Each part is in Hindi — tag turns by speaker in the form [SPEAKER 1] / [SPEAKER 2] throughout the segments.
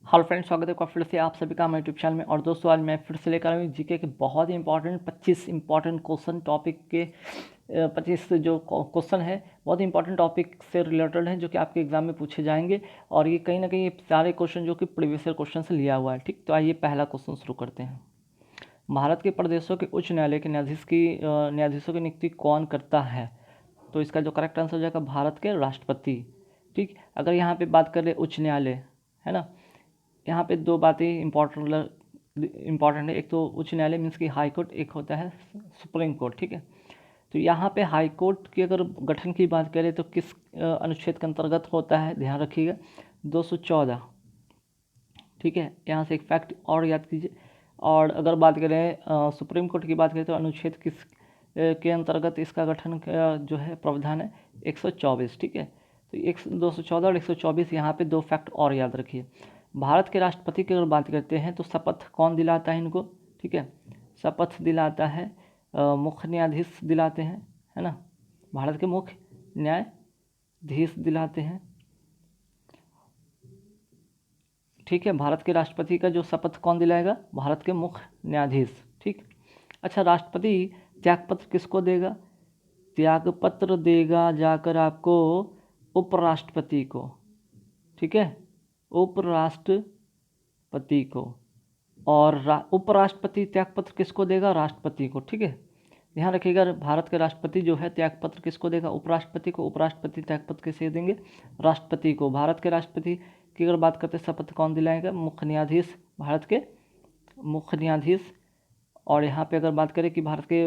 [SPEAKER 1] हेलो फ्रेंड्स, स्वागत है आपका फिर से आप सभी का हमारे यूट्यूब चैनल में। और दोस्तों, आज मैं फिर से लेकर आया हूँ जीके के बहुत ही इंपॉर्टेंट 25 इंपॉर्टेंट क्वेश्चन टॉपिक के 25 जो क्वेश्चन है बहुत ही इंपॉर्टेंट टॉपिक से रिलेटेड हैं, जो कि आपके एग्जाम में पूछे जाएंगे। और ये कहीं ना कहीं ये सारे क्वेश्चन जो कि प्रीवियस ईयर क्वेश्चन से लिया हुआ है। ठीक, तो आइए पहला क्वेश्चन शुरू करते हैं। भारत के प्रदेशों के उच्च न्यायालय के न्यायाधीशों की नियुक्ति कौन करता है? तो इसका जो करेक्ट आंसर हो जाएगा भारत के राष्ट्रपति। ठीक, अगर यहाँ पे बात करें उच्च न्यायालय, है ना, यहाँ पे दो बातें इंपॉर्टेंट है। एक तो उच्च न्यायालय मीन्स की हाई कोर्ट, एक होता है सुप्रीम कोर्ट। ठीक है, तो यहाँ पे हाई कोर्ट की अगर गठन की बात करें तो किस अनुच्छेद के अंतर्गत होता है, ध्यान रखिएगा 214। ठीक है, यहाँ से एक फैक्ट और याद कीजिए। और अगर बात करें सुप्रीम कोर्ट की बात करें तो अनुच्छेद किस के अंतर्गत इसका गठन जो है प्रावधान है 124। ठीक है, तो 214 और 124 यहाँ पे दो फैक्ट और याद रखिए। भारत के राष्ट्रपति की अगर बात करते हैं तो शपथ कौन दिलाता है इनको? ठीक है, शपथ दिलाता है मुख्य न्यायाधीश दिलाते हैं, है ना, भारत के मुख्य न्यायाधीश दिलाते हैं। ठीक है, भारत के राष्ट्रपति का जो शपथ कौन दिलाएगा? भारत के मुख्य न्यायाधीश। ठीक, अच्छा, राष्ट्रपति त्यागपत्र किसको देगा? त्यागपत्र देगा जाकर आपको उपराष्ट्रपति को। ठीक है, उपराष्ट्रपति को। और उपराष्ट्रपति त्यागपत्र किसको देगा? राष्ट्रपति को। ठीक है, ध्यान रखिएगा, भारत के राष्ट्रपति जो है त्यागपत्र किसको देगा? उपराष्ट्रपति को। उपराष्ट्रपति त्यागपत्र किसे देंगे? राष्ट्रपति को। भारत के राष्ट्रपति की अगर बात करते हैं शपथ कौन दिलाएगा? मुख्य न्यायाधीश, भारत के मुख्य न्यायाधीश। और यहाँ पे अगर बात करें कि भारत के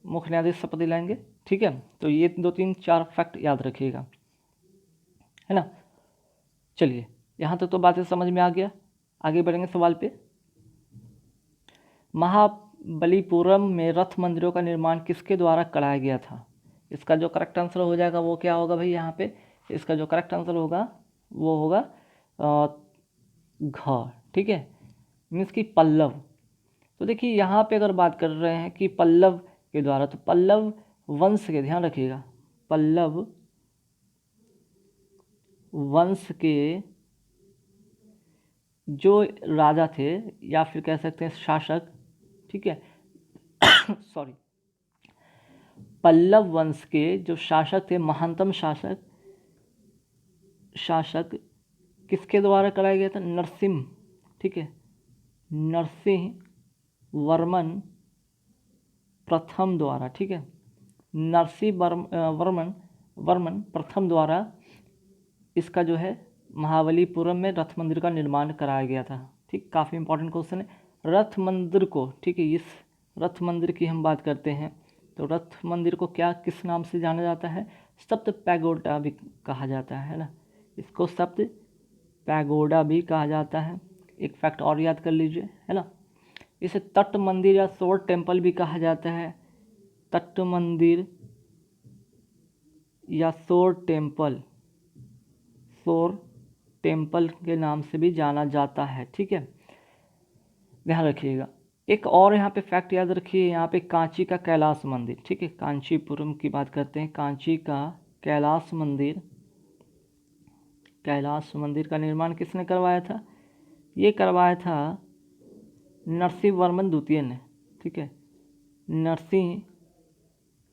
[SPEAKER 1] मुख्य न्यायाधीश शपथ दिलाएंगे। ठीक है, तो ये 2 3 4 फैक्ट याद रखिएगा, है ना। चलिए, यहाँ तक तो बातें समझ में आ गया। आगे बढ़ेंगे सवाल पे। महाबलीपुरम में रथ मंदिरों का निर्माण किसके द्वारा कराया गया था? इसका जो करेक्ट आंसर हो जाएगा वो क्या होगा भाई? यहाँ पे इसका जो करेक्ट आंसर होगा वो होगा घ। ठीक है, मीन्स की पल्लव। तो देखिए यहाँ पे अगर बात कर रहे हैं कि पल्लव के द्वारा, तो पल्लव वंश के, ध्यान रखिएगा, पल्लव वंश के जो राजा थे या फिर कह सकते हैं शासक, ठीक है सॉरी, पल्लव वंश के जो शासक थे, महानतम शासक किसके द्वारा कराया गया था? नरसिंह। ठीक है, नरसिंह वर्मन प्रथम द्वारा। ठीक है, नरसिंह वर्मन प्रथम द्वारा इसका जो है महाबलीपुरम में रथ मंदिर का निर्माण कराया गया था। ठीक, काफ़ी इंपॉर्टेंट क्वेश्चन है। रथ मंदिर को, ठीक है, इस रथ मंदिर की हम बात करते हैं तो रथ मंदिर को क्या किस नाम से जाना जाता है? सप्त पैगोडा भी कहा जाता है ना, इसको सप्त पैगोडा भी कहा जाता है। एक फैक्ट और याद कर लीजिए, है ना। इसे तट मंदिर या शोर टेम्पल भी कहा जाता है। तट मंदिर या शोर टेम्पल के नाम से भी जाना जाता है। ठीक है, ध्यान रखिएगा। एक और यहाँ पे फैक्ट याद रखिए, यहाँ पे कांची का कैलाश मंदिर। ठीक है, कांचीपुरम की बात करते हैं, कांची का कैलाश मंदिर का निर्माण किसने करवाया था? ये करवाया था नरसिंह वर्मन द्वितीय ने। ठीक है, नरसिंह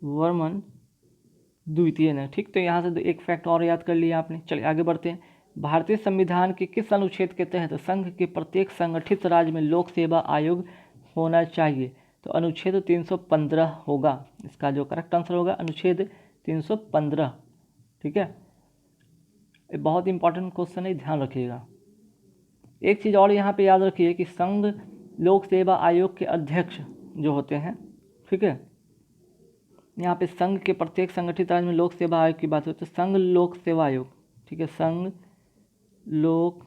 [SPEAKER 1] वर्मन द्वितीय ने। ठीक, तो यहाँ से एक फैक्ट और याद कर लिया आपने। चलिए आगे बढ़ते हैं। भारतीय संविधान के किस अनुच्छेद के तहत संघ के प्रत्येक संगठित राज्य में लोक सेवा आयोग होना चाहिए? तो अनुच्छेद 315 होगा। इसका जो करेक्ट आंसर होगा अनुच्छेद 315। ठीक है, ये बहुत इंपॉर्टेंट क्वेश्चन है, ध्यान रखिएगा। एक चीज़ और यहाँ पे याद रखिए कि संघ लोक सेवा आयोग के अध्यक्ष जो होते हैं, ठीक है, यहाँ पे संघ के प्रत्येक संगठित राज्य में लोक सेवा आयोग की बात होती है, संघ लोक सेवा आयोग। ठीक है, संघ लोक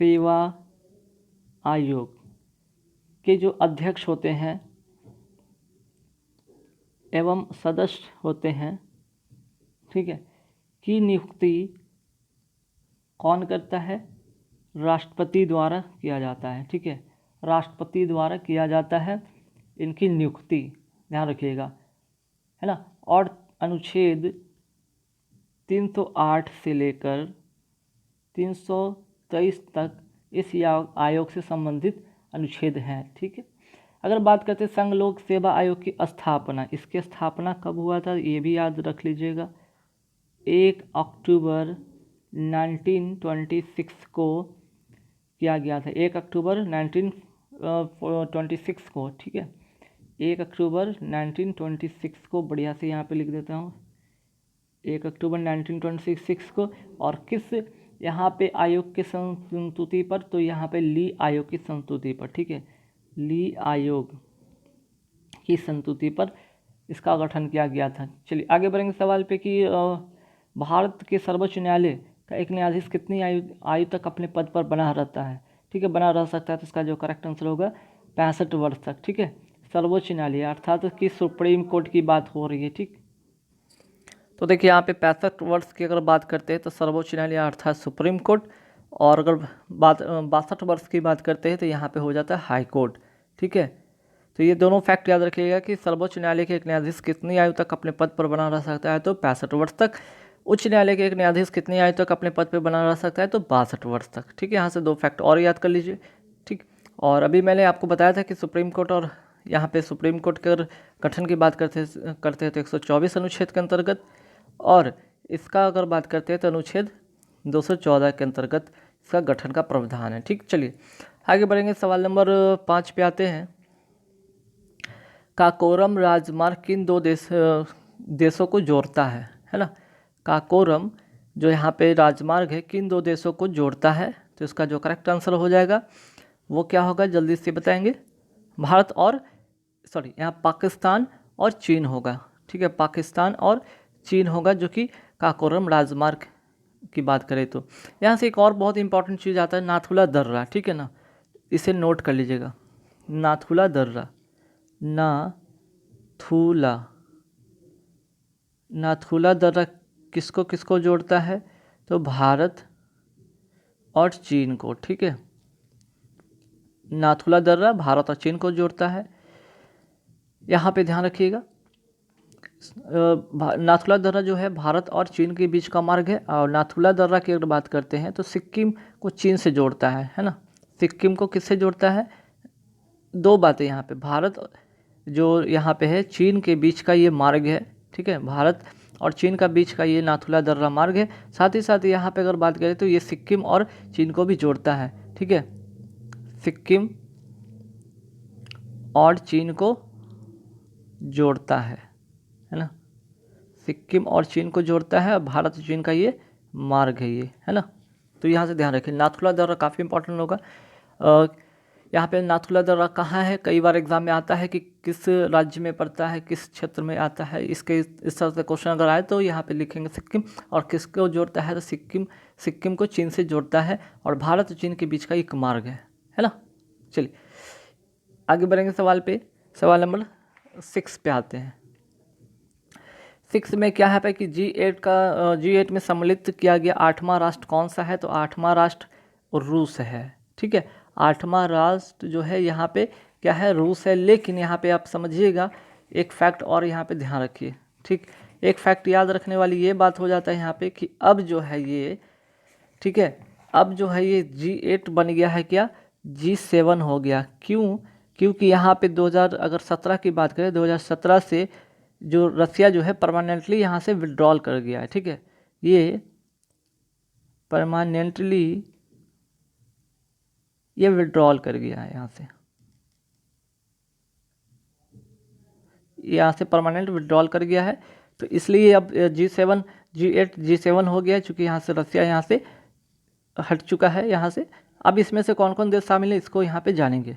[SPEAKER 1] सेवा आयोग के जो अध्यक्ष होते हैं एवं सदस्य होते हैं, ठीक है, की नियुक्ति कौन करता है? राष्ट्रपति द्वारा किया जाता है। ठीक है, राष्ट्रपति द्वारा किया जाता है इनकी नियुक्ति, ध्यान रखिएगा, है ना। और अनुच्छेद 308 से लेकर 2023 तक इस आयोग से संबंधित अनुच्छेद हैं। ठीक है, अगर बात करते हैं संघ लोक सेवा आयोग की स्थापना, इसकी स्थापना कब हुआ था ये भी याद रख लीजिएगा। 1 अक्टूबर 1926 को किया गया था। 1 अक्टूबर 1926 को, ठीक है, 1 अक्टूबर 1926 को, बढ़िया से यहाँ पे लिख देता हूँ, 1 अक्टूबर 1926 को। और किस यहाँ पे आयोग की संस्तुति पर, तो यहाँ पे ली आयोग की संस्तुति पर, ठीक है, ली आयोग की संस्तुति पर इसका गठन किया गया था। चलिए आगे बढ़ेंगे सवाल पे कि भारत के सर्वोच्च न्यायालय का एक न्यायाधीश कितनी आयु तक अपने पद पर बना रहता है। ठीक है, बना रह सकता है, तो इसका जो करेक्ट आंसर होगा 65 वर्ष तक। ठीक है, सर्वोच्च न्यायालय अर्थात कि सुप्रीम कोर्ट की बात हो रही है। ठीक, तो देखिए यहाँ पे 65 वर्ष की अगर बात करते हैं तो सर्वोच्च न्यायालय अर्थात सुप्रीम कोर्ट, और अगर बात 62 वर्ष की बात करते हैं तो यहाँ पे हो जाता है हाई कोर्ट। ठीक है, तो ये दोनों फैक्ट याद रखिएगा कि सर्वोच्च न्यायालय के एक न्यायाधीश कितनी आयु तक अपने पद पर बना रह सकता है, तो 65 वर्ष तक। उच्च न्यायालय के एक न्यायाधीश कितनी आयु तक अपने पद पर बना रह सकता है, तो 62 वर्ष तक। ठीक है, यहाँ से दो फैक्ट और याद कर लीजिए। ठीक, और अभी मैंने आपको बताया था कि सुप्रीम कोर्ट, और यहाँ पे सुप्रीम कोर्ट के गठन की बात करते हैं तो 124 अनुच्छेद के अंतर्गत, और इसका अगर बात करते हैं तो अनुच्छेद 214 के अंतर्गत इसका गठन का प्रावधान है। ठीक, चलिए आगे बढ़ेंगे, सवाल नंबर 5 पे आते हैं। काकोरम राजमार्ग किन दो देशों को जोड़ता है ना। काकोरम जो यहाँ पे राजमार्ग है किन दो देशों को जोड़ता है, तो इसका जो करेक्ट आंसर हो जाएगा वो क्या होगा, जल्दी से बताएंगे। भारत और यहाँ पाकिस्तान और चीन होगा। ठीक है, पाकिस्तान और चीन होगा जो कि काकोरम राजमार्ग की बात करें तो। यहाँ से एक और बहुत इंपॉर्टेंट चीज़ आता है, नाथुला दर्रा। ठीक है ना, इसे नोट कर लीजिएगा, नाथुला दर्रा, नाथुला दर्रा किसको किसको जोड़ता है, तो भारत और चीन को। ठीक है, नाथुला दर्रा भारत और चीन को जोड़ता है। यहाँ पे ध्यान रखिएगा, नाथुला दर्रा जो है भारत और चीन के बीच का मार्ग है, और नाथुला दर्रा की अगर बात करते हैं तो सिक्किम को चीन से जोड़ता है ना। सिक्किम को किससे जोड़ता है, दो बातें यहाँ पे, भारत जो यहाँ पे है चीन के बीच का ये मार्ग है। ठीक है, भारत और चीन का बीच का ये नाथुला दर्रा मार्ग है। साथ ही साथ यहाँ पे अगर बात करें तो ये सिक्किम और चीन को भी जोड़ता है। ठीक है, सिक्किम और चीन को जोड़ता है ना, सिक्किम और चीन को जोड़ता है, और भारत और चीन का ये मार्ग है ये, है ना। तो यहाँ से ध्यान रखें, नाथुला दर्रा काफ़ी इंपॉर्टेंट होगा। यहाँ पे नाथुला दर्रा कहाँ है, कई बार एग्जाम में आता है कि किस राज्य में पड़ता है, किस क्षेत्र में आता है। इसके इस तरह से क्वेश्चन अगर आए तो यहाँ पे लिखेंगे सिक्किम, और किसको जोड़ता है, तो सिक्किम को चीन से जोड़ता है, और भारत और चीन के बीच का एक मार्ग है ना। चलिए आगे बढ़ेंगे सवाल पे, सवाल नंबर 6 पे आते हैं। 6 में क्या है कि G8 में सम्मिलित किया गया 8वां राष्ट्र कौन सा है, तो 8वां राष्ट्र रूस है। ठीक है, 8वां राष्ट्र जो है यहाँ पे क्या है, रूस है। लेकिन यहाँ पे आप समझिएगा एक फैक्ट और यहाँ पे ध्यान रखिए। ठीक, एक फैक्ट याद रखने वाली ये बात हो जाता है यहाँ पे कि अब जो है ये, ठीक है, अब जो है ये G8 बन गया है क्या, G7 हो गया। क्यों, क्योंकि यहाँ पे 2017 की बात करें, 2017 से जो रसिया जो है परमानेंटली यहाँ से विड्रॉल कर गया है। ठीक है, ये परमानेंटली ये विड्रॉल कर गया है, यहाँ से परमानेंट विड्रॉल कर गया है। तो इसलिए अब G8 G7 हो गया है, चूँकि यहाँ से रसिया यहाँ से हट चुका है यहाँ से। अब इसमें से कौन कौन देश शामिल है इसको यहाँ पे जानेंगे।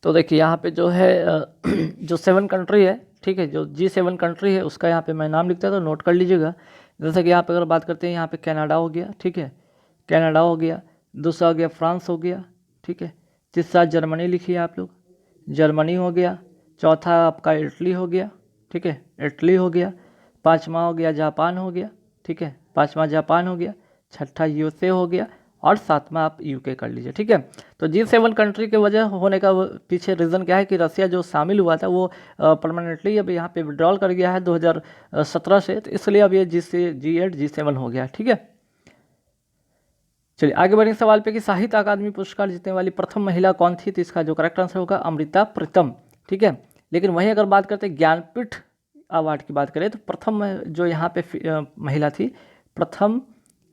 [SPEAKER 1] तो देखिए यहाँ पे जो है जो 7 कंट्री है, ठीक है, जो G7 कंट्री है उसका यहाँ पे मैं नाम लिखता है, तो नोट कर लीजिएगा। जैसे कि यहाँ पे अगर बात करते हैं, यहाँ पे कनाडा हो गया। ठीक है, कनाडा हो गया, दूसरा हो गया फ्रांस हो गया। ठीक है, तीसरा जर्मनी लिखिए आप लोग, जर्मनी हो गया। चौथा आपका इटली हो गया। ठीक है, इटली हो गया। पाँचवा हो गया जापान हो गया। ठीक है, पाँचवा जापान हो गया। छठा USA हो गया, और सातवां आप UK कर लीजिए। ठीक है, तो G7 कंट्री के वजह होने का पीछे रीज़न क्या है कि रसिया जो शामिल हुआ था वो परमानेंटली अब यहाँ पे विड्रॉल कर गया है 2017 से, तो इसलिए अब ये G8 G7 हो गया। ठीक है, चलिए आगे बढ़ेंगे सवाल पे कि साहित्य अकादमी पुरस्कार जीतने वाली प्रथम महिला कौन थी, तो इसका जो करेक्ट आंसर होगा अमृता प्रीतम। ठीक है, लेकिन वहीं अगर बात करते हैं ज्ञानपीठ अवार्ड की बात करें तो प्रथम जो यहाँ पे महिला थी, प्रथम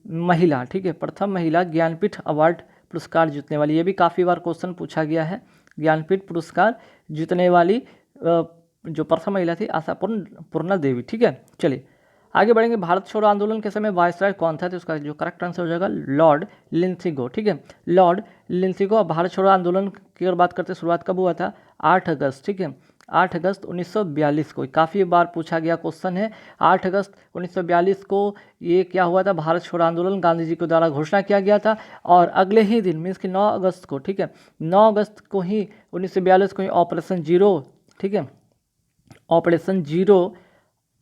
[SPEAKER 1] महिला, ठीक है, प्रथम महिला ज्ञानपीठ अवार्ड पुरस्कार जीतने वाली, ये भी काफ़ी बार क्वेश्चन पूछा गया है। ज्ञानपीठ पुरस्कार जीतने वाली जो प्रथम महिला थी आशापूर्णा देवी। ठीक है, चलिए आगे बढ़ेंगे। भारत छोड़ो आंदोलन के समय वायसराय कौन था, तो उसका जो करेक्ट आंसर हो जाएगा लॉर्ड लिंसिगो। ठीक है, लॉर्ड लिंसिगो। भारत छोड़ो आंदोलन की अगर बात करते हैं शुरुआत कब हुआ था, 8 अगस्त। ठीक है, 8 अगस्त 1942 को, काफ़ी बार पूछा गया क्वेश्चन है। 8 अगस्त 1942 को ये क्या हुआ था, भारत छोड़ो आंदोलन गांधी जी के द्वारा घोषणा किया गया था। और अगले ही दिन मीन्स कि 9 अगस्त को, ठीक है, 9 अगस्त को ही 1942 को ही ऑपरेशन जीरो, ठीक है, ऑपरेशन जीरो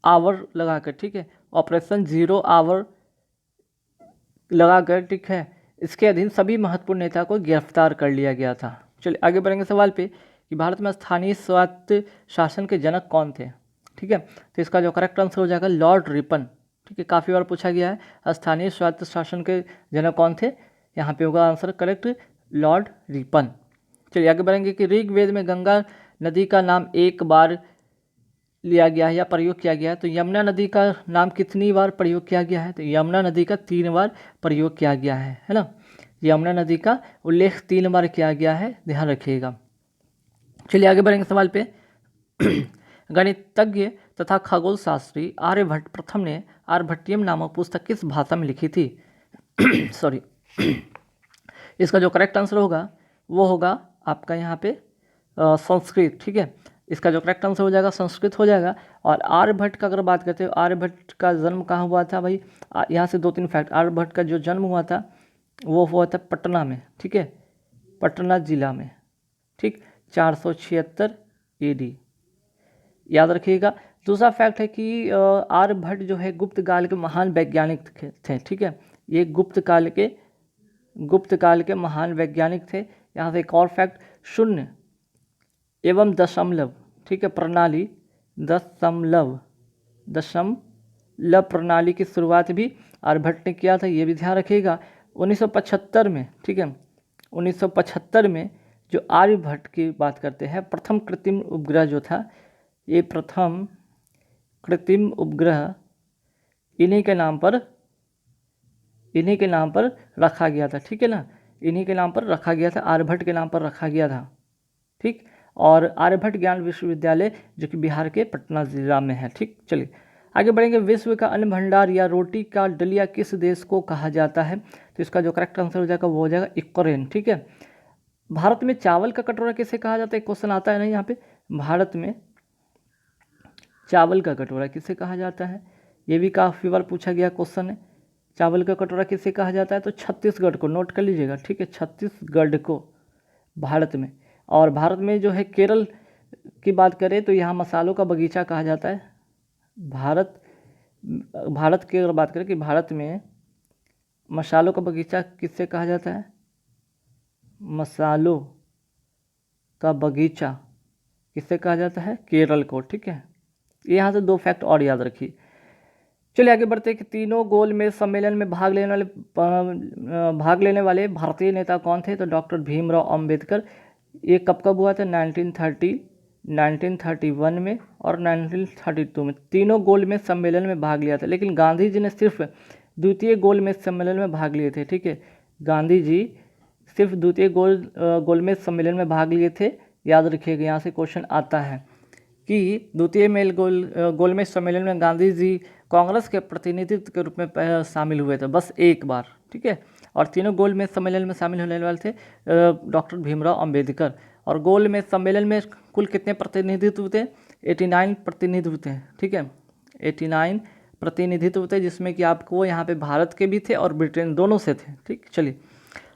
[SPEAKER 1] आवर लगाकर, ठीक है, ऑपरेशन जीरो आवर लगाकर, ठीक है, इसके अधीन सभी महत्वपूर्ण नेता को गिरफ्तार कर लिया गया था। चलिए आगे बढ़ेंगे सवाल पे कि भारत में स्थानीय स्वायत्त शासन के जनक कौन थे। ठीक है, तो इसका जो करेक्ट आंसर हो जाएगा लॉर्ड रिपन। ठीक है, काफ़ी बार पूछा गया है स्थानीय स्वायत्त शासन के जनक कौन थे, यहाँ पे होगा आंसर करेक्ट लॉर्ड रिपन। चलिए आगे बढ़ेंगे कि ऋग्वेद में गंगा नदी का नाम एक बार लिया गया है या प्रयोग किया गया है, तो यमुना नदी का नाम कितनी बार प्रयोग किया गया है, तो यमुना नदी का 3 बार प्रयोग किया गया है ना, यमुना नदी का उल्लेख 3 बार किया गया है, ध्यान रखिएगा। चलिए आगे बढ़ेंगे सवाल पे गणितज्ञ तथा खगोल शास्त्री आर्यभट्ट प्रथम ने आर्यभट्टियम नामक पुस्तक किस भाषा में लिखी थी सॉरी इसका जो करेक्ट आंसर होगा वो होगा आपका यहाँ पे संस्कृत। ठीक है, इसका जो करेक्ट आंसर हो जाएगा संस्कृत हो जाएगा। और आर्यभट्ट का अगर बात करते हो, आर्यभट्ट का जन्म कहाँ हुआ था भाई, यहाँ से 2-3 फैक्ट। आर्यभट्ट का जो जन्म हुआ था वो हुआ था पटना में, ठीक है, पटना जिला में, ठीक, 476 AD, याद रखिएगा। दूसरा फैक्ट है कि आर्यभट्ट जो है गुप्त काल के महान वैज्ञानिक थे। ठीक है, ये गुप्त काल के महान वैज्ञानिक थे। यहाँ से एक और फैक्ट, शून्य एवं दशमलव, ठीक है, प्रणाली, दशमलव प्रणाली की शुरुआत भी आर्यभट्ट ने किया था, ये भी ध्यान रखिएगा 1975 में। ठीक है, 1975 में जो आर्यभट्ट की बात करते हैं, प्रथम कृत्रिम उपग्रह जो था, ये प्रथम कृत्रिम उपग्रह इन्हीं के नाम पर रखा गया था। ठीक है ना, इन्हीं के नाम पर रखा गया था, आर्यभट्ट के नाम पर रखा गया था। ठीक, और आर्यभट्ट ज्ञान विश्वविद्यालय जो कि बिहार के पटना जिला में है। ठीक, चलिए आगे बढ़ेंगे। विश्व का अन्न भंडार या रोटी का डलिया किस देश को कहा जाता है, तो इसका जो करेक्ट आंसर हो जाएगा वो हो जाएगा यूक्रेन। ठीक है, भारत में चावल का कटोरा किसे कहा जाता है, क्वेश्चन आता है ना यहाँ पे, भारत में चावल का कटोरा किसे कहा जाता है, ये भी काफ़ी बार पूछा गया क्वेश्चन है। चावल का कटोरा किसे कहा जाता है, तो छत्तीसगढ़ को, नोट कर लीजिएगा। ठीक है, छत्तीसगढ़ को भारत में। और भारत में जो है केरल की बात करें तो यहाँ मसालों का बगीचा कहा जाता है। भारत की अगर बात करें कि भारत में मसालों का बगीचा किससे कहा जाता है, मसालों का बगीचा किससे कहा जाता है, केरल को। ठीक है, यहाँ से 2 फैक्ट और याद रखिए। चलिए आगे बढ़ते हैं कि तीनों गोलमेज सम्मेलन में भाग लेने वाले भारतीय नेता कौन थे, तो डॉक्टर भीमराव अंबेडकर। ये कब हुआ था, 1930, 1931 में और 1932 में तीनों गोलमेज सम्मेलन में भाग लिया था। लेकिन गांधी जी ने सिर्फ द्वितीय गोलमेज सम्मेलन में भाग लिए थे। ठीक है, गांधी जी सिर्फ द्वितीय गोलमेज सम्मेलन में भाग लिए थे, याद रखिएगा। यहाँ से क्वेश्चन आता है कि द्वितीय गोलमेज सम्मेलन में गांधी जी कांग्रेस के प्रतिनिधित्व के रूप में शामिल हुए थे बस एक बार। ठीक है, और तीनों गोलमेज सम्मेलन में शामिल होने वाले थे डॉक्टर भीमराव अंबेडकर। और गोलमेज सम्मेलन में कुल कितने प्रतिनिधित्व थे, 89 प्रतिनिधित्व थे। ठीक है, 89 प्रतिनिधित्व थे, जिसमें कि आपको यहाँ पे भारत के भी थे और ब्रिटेन दोनों से थे। ठीक, चलिए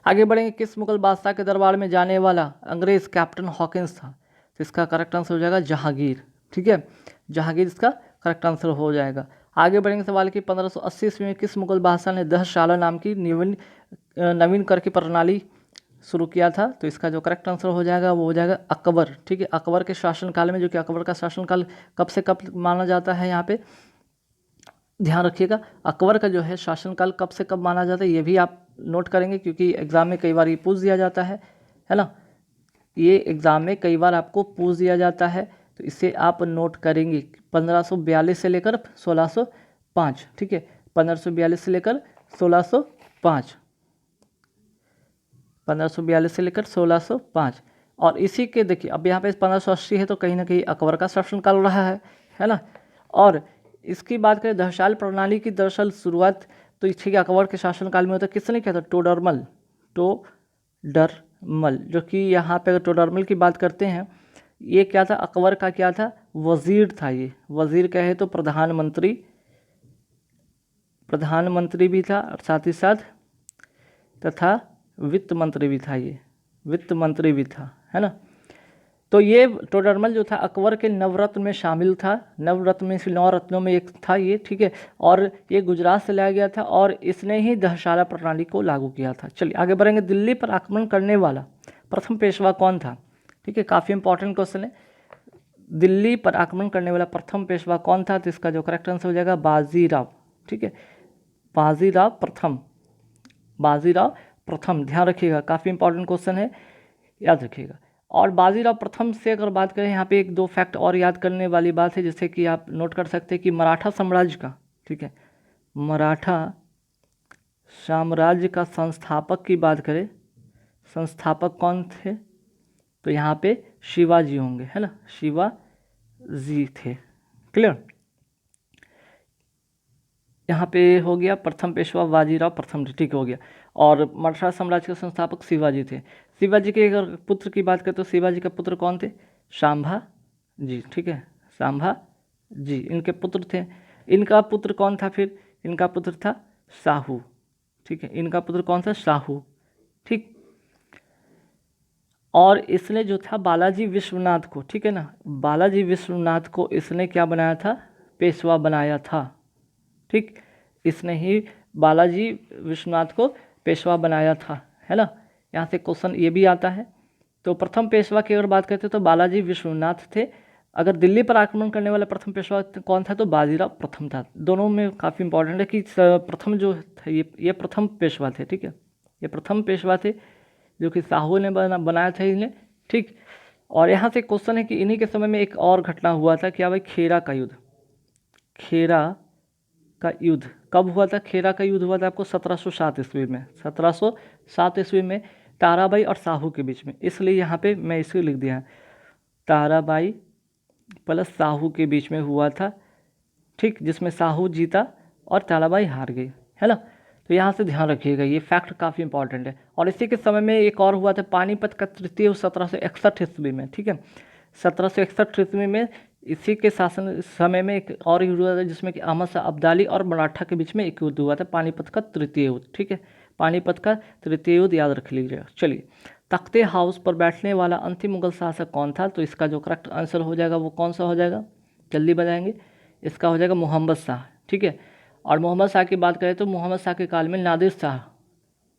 [SPEAKER 1] आगे बढ़ेंगे। किस मुगल बादशाह के दरबार में जाने वाला अंग्रेज कैप्टन हॉकिंस था, तो इसका करेक्ट आंसर हो जाएगा जहांगीर। ठीक है, जहांगीर इसका करेक्ट आंसर हो जाएगा। आगे बढ़ेंगे सवाल की 1580 ईस्वी में किस मुगल बादशाह ने 10 शाला नाम की नवीन कर की प्रणाली शुरू किया था, तो इसका जो करेक्ट आंसर हो जाएगा वो हो जाएगा अकबर। ठीक है, अकबर के शासनकाल में, जो कि अकबर का शासनकाल कब से कब माना जाता है यहाँ पे, ध्यान रखिएगा। अकबर का जो है शासनकाल कब से कब माना जाता है ये भी आप नोट करेंगे, क्योंकि एग्ज़ाम में कई बार ये पूछ दिया जाता है ना, ये एग्ज़ाम में कई बार आपको पूछ दिया जाता है, तो इसे आप नोट करेंगे। 1542 से लेकर 1605, ठीक है, 1542 से लेकर 1605, 1542 से लेकर 1605। और इसी के देखिए अब यहाँ पे 1580 है, तो कहीं ना कहीं अकबर का शासनकाल रहा है ना। और इसकी बात करें दहशाल प्रणाली की, दरअसल शुरुआत तो ठीक है अकबर के शासनकाल में होता है। किसने किया था? टोडरमल, टोडरमल, जो कि यहाँ पे अगर टोडरमल की बात करते हैं, ये क्या था? अकबर का क्या था? वजीर था। ये वजीर क्या है? तो प्रधानमंत्री भी था, और साथ ही साथ तथा वित्त मंत्री भी था। ये वित्त मंत्री भी था, है ना। तो ये टोडरमल जो था अकबर के नवरत्न में शामिल था, नवरत्न में से 9 रत्नों में एक था ये, ठीक है। और ये गुजरात से लाया गया था, और इसने ही दहशाला प्रणाली को लागू किया था। चलिए आगे बढ़ेंगे। दिल्ली पर आक्रमण करने वाला प्रथम पेशवा कौन था? ठीक है, काफ़ी इंपॉर्टेंट क्वेश्चन है। दिल्ली पर आक्रमण करने वाला प्रथम पेशवा कौन था? तो इसका जो करेक्ट आंसर हो जाएगा बाजीराव, ठीक है, बाजीराव प्रथम, बाजीराव प्रथम। ध्यान रखिएगा, काफ़ी इंपॉर्टेंट क्वेश्चन है, याद रखिएगा। और बाजीराव प्रथम से अगर बात करें, यहाँ पे एक दो फैक्ट और याद करने वाली बात है, जैसे कि आप नोट कर सकते हैं कि मराठा साम्राज्य का, ठीक है, मराठा साम्राज्य का संस्थापक की बात करें, संस्थापक कौन थे? तो यहाँ पे शिवाजी होंगे, है ना, शिवाजी थे। क्लियर? यहाँ पे हो गया प्रथम पेशवा बाजीराव प्रथम, ठीक हो गया। और मराठा साम्राज्य के संस्थापक शिवाजी थे। शिवाजी के अगर पुत्र की बात करें तो शिवाजी के पुत्र कौन थे? शांभा जी, ठीक है, शांभा जी इनके पुत्र थे। इनका पुत्र कौन था फिर? इनका पुत्र था शाहू, ठीक है, इनका पुत्र कौन था? शाहू, ठीक। और इसने जो था बालाजी विश्वनाथ को, ठीक है ना, बालाजी विश्वनाथ को इसने क्या बनाया था? पेशवा बनाया था, ठीक। इसने ही बालाजी विश्वनाथ को पेशवा बनाया था, है ना। यहाँ से क्वेश्चन ये भी आता है। तो प्रथम पेशवा की अगर बात करते तो बालाजी विश्वनाथ थे। अगर दिल्ली पर आक्रमण करने वाला प्रथम पेशवा कौन था? तो बाजीराव प्रथम था। दोनों में काफ़ी इंपॉर्टेंट है कि प्रथम जो थे ये प्रथम पेशवा थे, ठीक है, ये प्रथम पेशवा थे जो कि साहू ने बनाया था इन्हें, ठीक। और यहाँ से क्वेश्चन है कि इन्हीं के समय में एक और घटना हुआ था, क्या भाई? खेरा का युद्ध। खेरा का युद्ध कब हुआ था? खेरा का युद्ध हुआ था आपको 1707 ईस्वी में, 1707 ईस्वी में ताराबाई और साहू के बीच में। इसलिए यहाँ पे मैं इसे लिख दिया है, ताराबाई प्लस साहू के बीच में हुआ था, ठीक, जिसमें साहू जीता और ताराबाई हार गई, है ना। तो यहाँ से ध्यान रखिएगा, ये फैक्ट काफ़ी इंपॉर्टेंट है। और इसी के समय में एक और हुआ था पानीपत का तृतीय 1761 ईस्वी में, ठीक है, 1761 ईस्वी में इसी के शासन समय में एक और युद्ध हुआ था, जिसमें कि अहमद शाह अब्दाली और मराठा के बीच में एक युद्ध हुआ था, पानीपत का तृतीय युद्ध, ठीक है, पानीपत का तृतीय युद्ध याद रख लीजिएगा। चलिए, तख्ते हाउस पर बैठने वाला अंतिम मुगल शासक कौन था? तो इसका जो करेक्ट आंसर हो जाएगा वो कौन सा हो जाएगा? जल्दी बताएंगे। इसका हो जाएगा मोहम्मद शाह, ठीक है। और मोहम्मद शाह की बात करें तो मोहम्मद शाह के काल में नादिर शाह,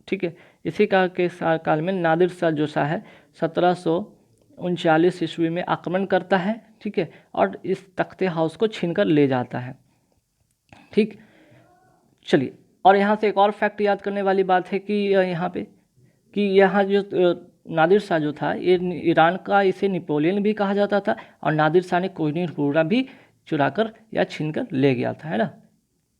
[SPEAKER 1] ठीक है, इसी काल में नादिर शाह जो शाह है 1739 ईस्वी में आक्रमण करता है, ठीक है, और इस तख्ते हाउस को छीनकर ले जाता है, ठीक। चलिए, और यहाँ से एक और फैक्ट याद करने वाली बात है कि यहाँ पे कि यहाँ जो नादिर शाह जो था ये ईरान का, इसे नेपोलियन भी कहा जाता था, और नादिर शाह ने कोहिनूर भी चुराकर या छीनकर ले गया था, है ना।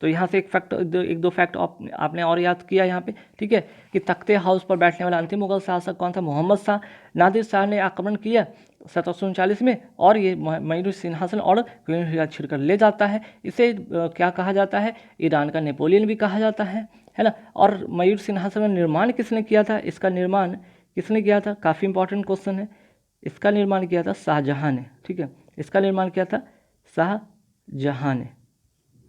[SPEAKER 1] तो यहाँ से एक दो फैक्ट आपने और याद किया यहाँ पे, ठीक है, कि तख्ते हाउस पर बैठने वाला अंतिम मुगल शासक कौन था? मोहम्मद शाह। नादिर शाह ने आक्रमण किया 1739 में, और ये मयूर सिंहासन और छिड़ कर ले जाता है। इसे क्या कहा जाता है? ईरान का नेपोलियन भी कहा जाता है ना। और मयूर सिंहासन का निर्माण किसने किया था? इसका निर्माण किसने किया था? काफ़ी इंपॉर्टेंट क्वेश्चन है। इसका निर्माण किया था शाहजहाँ ने, ठीक है, इसका निर्माण किया था शाहजहाँ ने,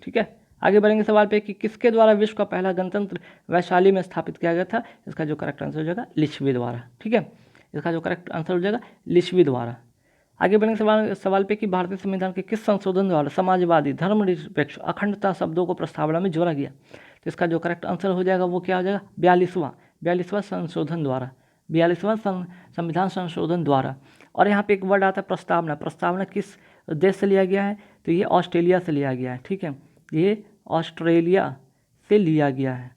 [SPEAKER 1] ठीक है। आगे बढ़ेंगे सवाल पे कि किसके द्वारा विश्व का पहला गणतंत्र वैशाली में स्थापित किया गया था? इसका जो करेक्ट आंसर हो जाएगा लिच्छवी द्वारा, ठीक है, इसका जो करेक्ट आंसर हो जाएगा लिच्छवी द्वारा। आगे बढ़ेंगे सवाल पे कि भारतीय संविधान के किस संशोधन द्वारा समाजवादी, धर्मनिरपेक्ष, अखंडता शब्दों को प्रस्तावना में जोड़ा गया? तो इसका जो करेक्ट आंसर हो जाएगा वो क्या हो जाएगा? 42वां संशोधन द्वारा, 42वां संविधान संशोधन द्वारा। और यहाँ पे एक वर्ड आता है प्रस्तावना। प्रस्तावना किस देश से लिया गया है? तो ये ऑस्ट्रेलिया से लिया गया है, ठीक है, ये ऑस्ट्रेलिया से लिया गया है।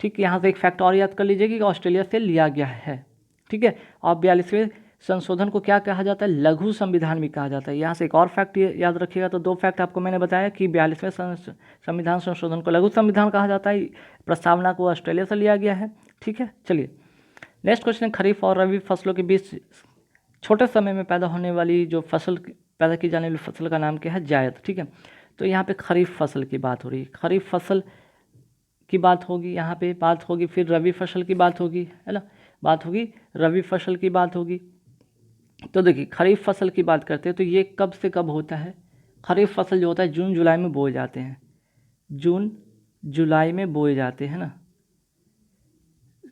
[SPEAKER 1] ठीक, यहाँ से एक फैक्ट और याद कर लीजिए कि ऑस्ट्रेलिया से लिया गया है। ठीक है, और 42वें संशोधन को क्या कहा जाता है? लघु संविधान भी कहा जाता है। यहाँ से एक और फैक्ट याद रखिएगा। तो 2 फैक्ट आपको मैंने बताया कि 42वें संविधान संशोधन को लघु संविधान कहा जाता है, प्रस्तावना को ऑस्ट्रेलिया से लिया गया है। ठीक है, चलिए नेक्स्ट क्वेश्चन। खरीफ और रबी फसलों के बीच छोटे समय में पैदा होने वाली जो फसल पैदा की जाने वाली फसल का नाम क्या है? जायद। ठीक है, तो यहाँ पे खरीफ फसल की बात हो रही है, खरीफ फसल की बात होगी, यहाँ पे बात होगी, फिर रबी फसल की बात होगी, है ना, बात होगी, रबी फसल की बात होगी। तो देखिए खरीफ फसल की बात करते हैं तो ये कब से कब होता है? खरीफ फसल जो होता है जून जुलाई में बोए जाते हैं, जून जुलाई में बोए जाते हैं ना,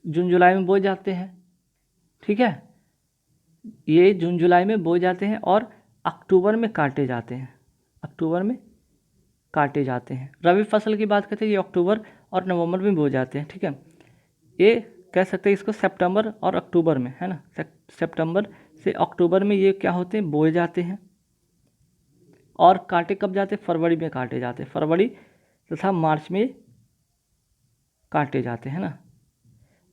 [SPEAKER 1] जून जुलाई में बोए जाते हैं। ठीक है, ये जून जुलाई में बोए जाते हैं और अक्टूबर में काटे जाते हैं, अक्टूबर में काटे जाते हैं। रबी फसल की बात करते हैं, ये अक्टूबर और नवंबर में बोए जाते हैं। ठीक है, ये कह सकते हैं इसको सितंबर और अक्टूबर में, है ना, सितंबर से अक्टूबर में ये क्या होते हैं? बोए जाते हैं। और काटे कब जाते हैं? फरवरी में काटे जाते हैं, फरवरी तथा मार्च में काटे जाते हैं ना।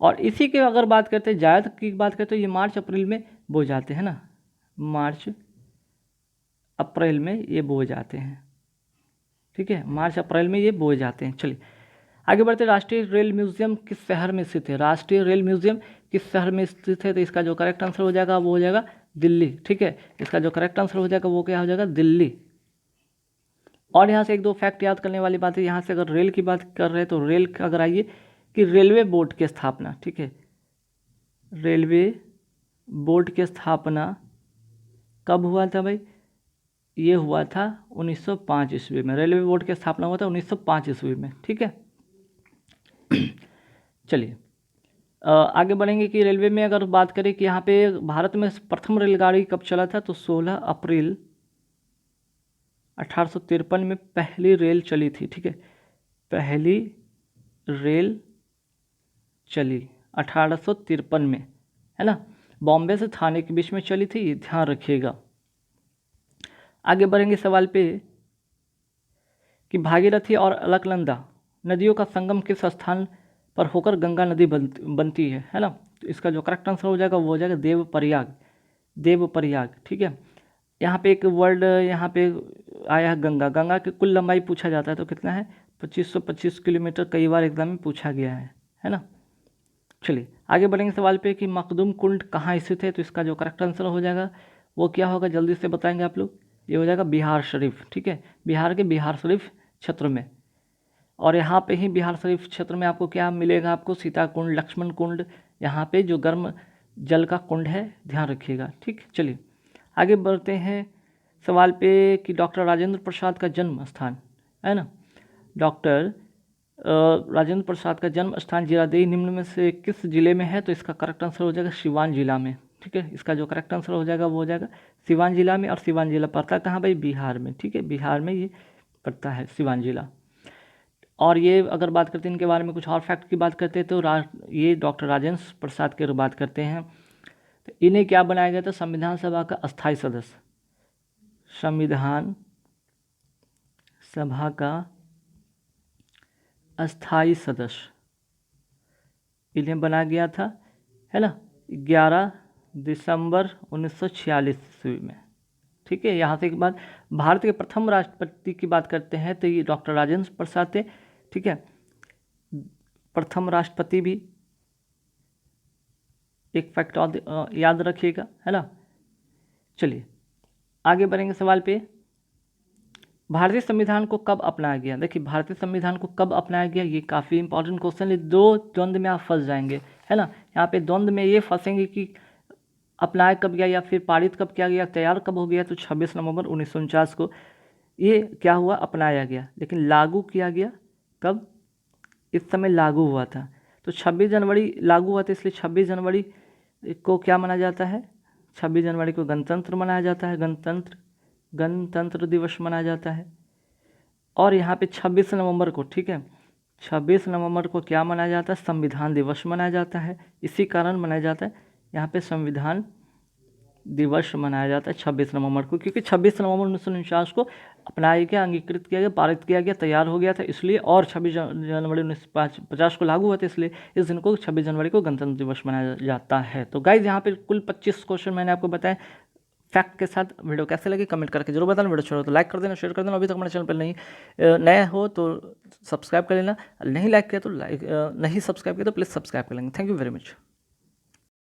[SPEAKER 1] और इसी के अगर बात करते हैं जायद की बात करते हैं, ये मार्च अप्रैल में बोए जाते हैं ना, मार्च अप्रैल में ये बोए जाते हैं। ठीक है, मार्च अप्रैल में ये बोए जाते हैं। चलिए आगे बढ़ते। राष्ट्रीय रेल म्यूजियम किस शहर में स्थित है? राष्ट्रीय रेल म्यूजियम किस शहर में स्थित है? तो इसका जो करेक्ट आंसर हो जाएगा वो हो जाएगा दिल्ली। ठीक है, इसका जो करेक्ट आंसर हो जाएगा वो क्या हो जाएगा? दिल्ली। और यहाँ से 1-2 फैक्ट याद करने वाली बात है। यहाँ से अगर रेल की बात कर रहे हैं तो रेल अगर आइए कि रेलवे बोर्ड की स्थापना, ठीक है, रेलवे बोर्ड की स्थापना कब हुआ था भाई? ये हुआ था 1905 ईस्वी में। रेलवे बोर्ड की स्थापना हुआ था 1905 ईस्वी में। ठीक है, चलिए आगे बढ़ेंगे कि रेलवे में अगर बात करें कि यहाँ पे भारत में प्रथम रेलगाड़ी कब चला था? तो 16 अप्रैल 1853 में पहली रेल चली थी। ठीक है, पहली रेल चली 1853 में, है ना, बॉम्बे से थाने के बीच में चली थी, ये ध्यान रखिएगा। आगे बढ़ेंगे सवाल पे कि भागीरथी और अलकनंदा नदियों का संगम किस स्थान पर होकर गंगा नदी बनती है ना। तो इसका जो करेक्ट आंसर हो जाएगा वो हो जाएगा देवप्रयाग, देवप्रयाग। ठीक है, यहाँ पे एक वर्ड यहाँ पे आया है गंगा। गंगा की कुल लंबाई पूछा जाता है तो कितना है? 2525 किलोमीटर, कई बार एग्जाम में पूछा गया है ना। चलिए आगे बढ़ेंगे सवाल पे कि मखदूम कुंड कहाँ स्थित है। तो इसका जो करेक्ट आंसर हो जाएगा वो क्या होगा? जल्दी से बताएंगे आप लोग। ये हो जाएगा बिहार शरीफ। ठीक है, बिहार के बिहार शरीफ क्षेत्र में। और यहाँ पे ही बिहार शरीफ क्षेत्र में आपको क्या मिलेगा? आपको सीता कुंड, लक्ष्मण कुंड, यहाँ पे जो गर्म जल का कुंड है, ध्यान रखिएगा। ठीक, चलिए आगे बढ़ते हैं सवाल पे कि डॉक्टर राजेंद्र प्रसाद का जन्म स्थान, है ना, डॉक्टर राजेंद्र प्रसाद का जन्म स्थान जीरादेई निम्न में से किस जिले में है? तो इसका करेक्ट आंसर हो जाएगा सिवान जिला में। ठीक है, इसका जो करेक्ट आंसर हो जाएगा वो हो जाएगा सिवान जिला में। और सिवान जिला पड़ता है कहाँ भाई? बिहार में। ठीक है, बिहार में ये पड़ता है सिवान जिला। और ये अगर बात करते हैं इनके बारे में कुछ और फैक्ट की बात करते हैं तो ये डॉक्टर राजेंद्र प्रसाद की बात करते हैं तो इन्हें क्या बनाया गया था? संविधान सभा का अस्थायी सदस्य, संविधान सभा का अस्थायी सदस्य इन्हें बनाया गया था, है ना, 11 दिसंबर 1946 ईस्वी में। ठीक है, यहाँ से एक बात, भारत के प्रथम राष्ट्रपति की बात करते हैं तो ये डॉक्टर राजेंद्र प्रसाद थे। ठीक है, प्रथम राष्ट्रपति भी एक फैक्ट और याद रखिएगा, है ना। चलिए आगे बढ़ेंगे सवाल पे, भारतीय संविधान को कब अपनाया गया। देखिए भारतीय संविधान को कब अपनाया गया, ये काफ़ी इंपॉर्टेंट क्वेश्चन है। 2 द्वंद्व में आप फंस जाएंगे, है ना। यहाँ पे द्वंद्व में ये फंसेंगे कि अपनाया कब गया या फिर पारित कब किया गया, तैयार कब हो गया। तो 26 नवंबर 1949 को ये क्या हुआ? अपनाया गया। लेकिन लागू किया गया कब? इस समय लागू हुआ था तो 26 जनवरी लागू हुआ था, इसलिए 26 जनवरी को क्या मनाया जाता है? 26 जनवरी को गणतंत्र मनाया जाता है, गणतंत्र दिवस मनाया जाता है। और यहाँ पे 26 नवंबर को, ठीक है, 26 नवंबर को क्या मनाया जाता है? संविधान दिवस मनाया जाता है। इसी कारण मनाया जाता है यहाँ पे संविधान दिवस मनाया जाता है 26 नवंबर को, क्योंकि 26 नवंबर 1949 को अपनाया गया, अंगीकृत किया गया, पारित किया गया, तैयार हो गया था इसलिए, और 26 जनवरी 1950 को लागू हुआ था, इसलिए इस दिन को 26 जनवरी को गणतंत्र दिवस मनाया जाता है। तो गाइज यहाँ पे कुल 25 क्वेश्चन मैंने आपको बताए फैक्ट के साथ। वीडियो कैसे लगी कमेंट करके जरूर बताना, वीडियो छोड़ो तो लाइक कर देना, शेयर कर देना, अभी तक हमारे चैनल पर नए हो तो सब्सक्राइब कर लेना, नहीं लाइक किया तो नहीं सब्सक्राइब किया तो प्लीज़ सब्सक्राइब कर लेंगे। Thank you very much.